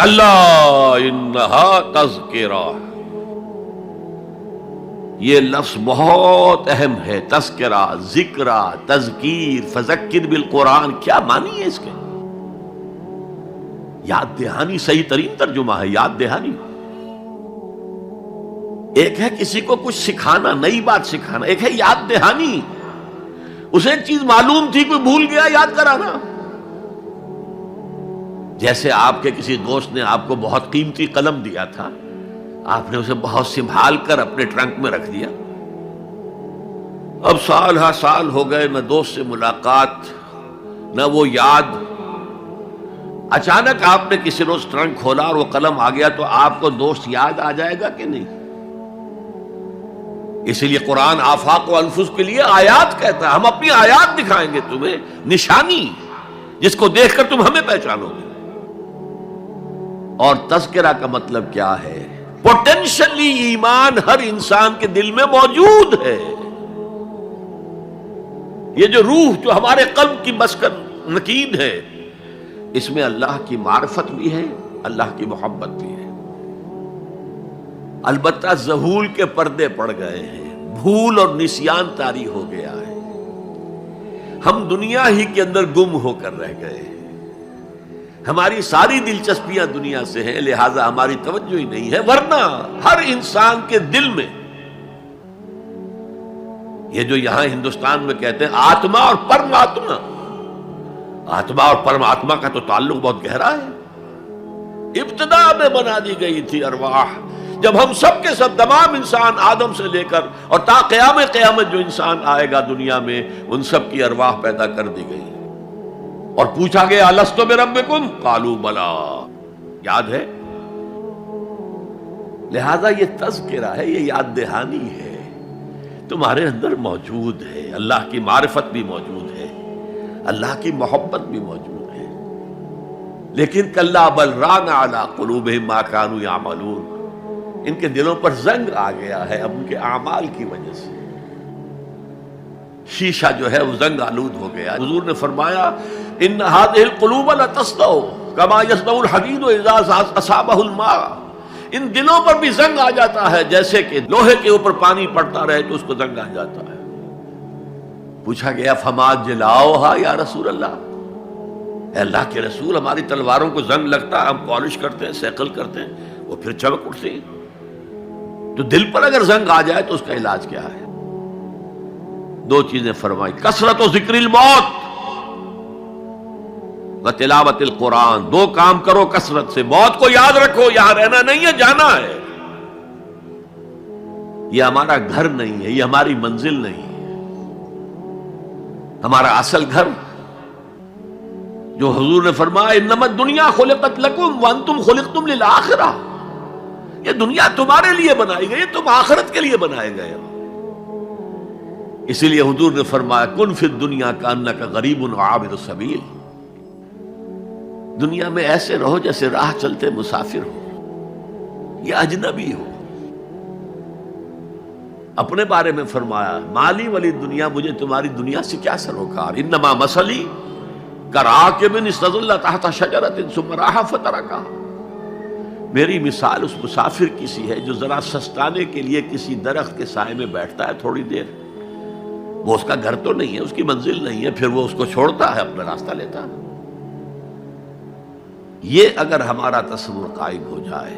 کلا انہا تذکرہ، یہ لفظ بہت اہم ہے، تذکرہ، ذکرہ، تذکیر، فذکر بالقرآن، کیا معنی ہے اس کے؟ یاد دہانی صحیح ترین ترجمہ ہے، یاد دہانی۔ ایک ہے کسی کو کچھ سکھانا، نئی بات سکھانا، ایک ہے یاد دہانی، اسے ایک چیز معلوم تھی کوئی بھول گیا، یاد کرانا۔ جیسے آپ کے کسی دوست نے آپ کو بہت قیمتی قلم دیا تھا، آپ نے اسے بہت سنبھال کر اپنے ٹرنک میں رکھ دیا، اب سال ہا سال ہو گئے، نہ دوست سے ملاقات نہ وہ یاد، اچانک آپ نے کسی روز ٹرنک کھولا اور وہ قلم آ گیا، تو آپ کو دوست یاد آ جائے گا کہ نہیں؟ اسی لیے قرآن آفاق و انفس کے لیے آیات کہتا ہے، ہم اپنی آیات دکھائیں گے تمہیں، نشانی جس کو دیکھ کر تم ہمیں پہچانو گے۔ اور تذکرہ کا مطلب کیا ہے؟ پوٹینشلی ایمان ہر انسان کے دل میں موجود ہے، یہ جو روح جو ہمارے قلب کی مسکن نکین ہے، اس میں اللہ کی معرفت بھی ہے، اللہ کی محبت بھی ہے۔ البتہ ذہول کے پردے پڑ گئے ہیں، بھول اور نسیان طاری ہو گیا ہے، ہم دنیا ہی کے اندر گم ہو کر رہ گئے ہیں، ہماری ساری دلچسپیاں دنیا سے ہیں، لہذا ہماری توجہ ہی نہیں ہے، ورنہ ہر انسان کے دل میں یہ جو یہاں ہندوستان میں کہتے ہیں آتما اور پرماتما، آتما اور پرماتما کا تو تعلق بہت گہرا ہے، ابتدا میں بنا دی گئی تھی ارواح، جب ہم سب کے سب تمام انسان آدم سے لے کر اور تا قیامت جو انسان آئے گا دنیا میں، ان سب کی ارواح پیدا کر دی گئی، اور پوچھا گیا الستو بربکم قالوا بلا، یاد ہے؟ لہذا یہ تذکرہ ہے، یہ یاد دہانی ہے، تمہارے اندر موجود ہے، اللہ کی معرفت بھی موجود ہے، اللہ کی محبت بھی موجود ہے، لیکن کلا بل ران علی قلوبہم ما کانوا یعملون، ان کے دلوں پر زنگ آ گیا ہے اب ان کے اعمال کی وجہ سے، شیشہ جو ہے وہ زنگ آلود ہو گیا۔ حضور نے فرمایا ان هذه القلوب لتصدع كما يصدع الحديد اذا اصابه الماء، ان دلوں پر بھی زنگ آ جاتا ہے جیسے کہ لوہے کے اوپر پانی پڑتا رہے تو اس کو زنگ آ جاتا ہے۔ پوچھا گیا فما جلاؤها یا رسول اللہ، اے اللہ کے رسول ہماری تلواروں کو زنگ لگتا، ہم پالش کرتے ہیں، سیکل کرتے ہیں، وہ پھر چمک اٹھتی، تو دل پر اگر زنگ آ جائے تو اس کا علاج کیا ہے؟ دو چیزیں فرمائی، کثرت و ذکر الموت و تلاوت القرآن، دو کام کرو کثرت سے، موت کو یاد رکھو، یہاں رہنا نہیں ہے، جانا ہے، یہ ہمارا گھر نہیں ہے، یہ ہماری منزل نہیں ہے، ہمارا اصل گھر جو حضور نے فرمایا انما الدنیا خلقت لکم وانتم خلقتم للآخرہ، یہ دنیا تمہارے لیے بنائی گئی، تم آخرت کے لیے بنائے گئے ہو، اسی لیے حضور نے فرمایا کن فی الدنیا کانک غریب وعابر السبیل، دنیا میں ایسے رہو جیسے راہ چلتے مسافر ہو یا اجنبی ہو۔ اپنے بارے میں فرمایا مالی ولی دنیا، مجھے تمہاری دنیا سے کیا سروکار، انما مثلی کراکب استظل تحت شجرۃ ثم راح فترکها، میری مثال اس مسافر کی سی ہے جو ذرا سستانے کے لیے کسی درخت کے سائے میں بیٹھتا ہے تھوڑی دیر، وہ اس کا گھر تو نہیں ہے، اس کی منزل نہیں ہے، پھر وہ اس کو چھوڑتا ہے، اپنا راستہ لیتا ہے۔ یہ اگر ہمارا تصور قائم ہو جائے،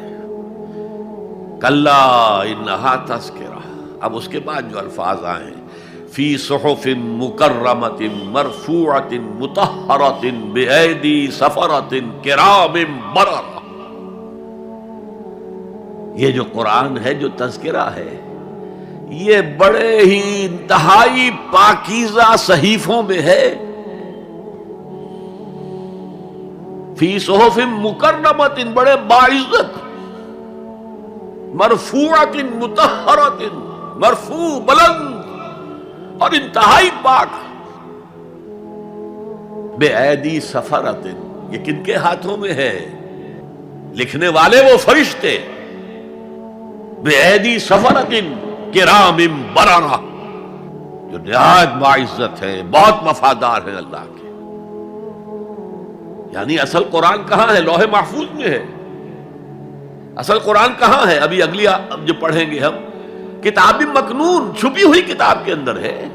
کلا انہا تذکرہ، اب اس کے بعد جو الفاظ آئے ہیں فی صحف مکرمۃ مرفوعۃ مطہرۃ بایدی سفرۃ کرام بررہ، یہ جو قرآن ہے، جو تذکرہ ہے، یہ بڑے ہی انتہائی پاکیزہ صحیفوں میں ہے، فی صحف مکرمۃ، بڑے باعزت، مرفوعۃ مطہرۃ، مرفوع بلند اور انتہائی پاک، بے ایدی سفرۃ، یہ کن کے ہاتھوں میں ہے؟ لکھنے والے وہ فرشتے، بے ایدی سفرۃ کرام بررہ، جو نہایت باعزت ہے، بہت وفادار ہیں اللہ کے۔ یعنی اصل قرآن کہاں ہے؟ لوح محفوظ میں ہے، اصل قرآن کہاں ہے؟ ابھی اگلی جو پڑھیں گے ہم، کتاب مکنون، چھپی ہوئی کتاب کے اندر ہے.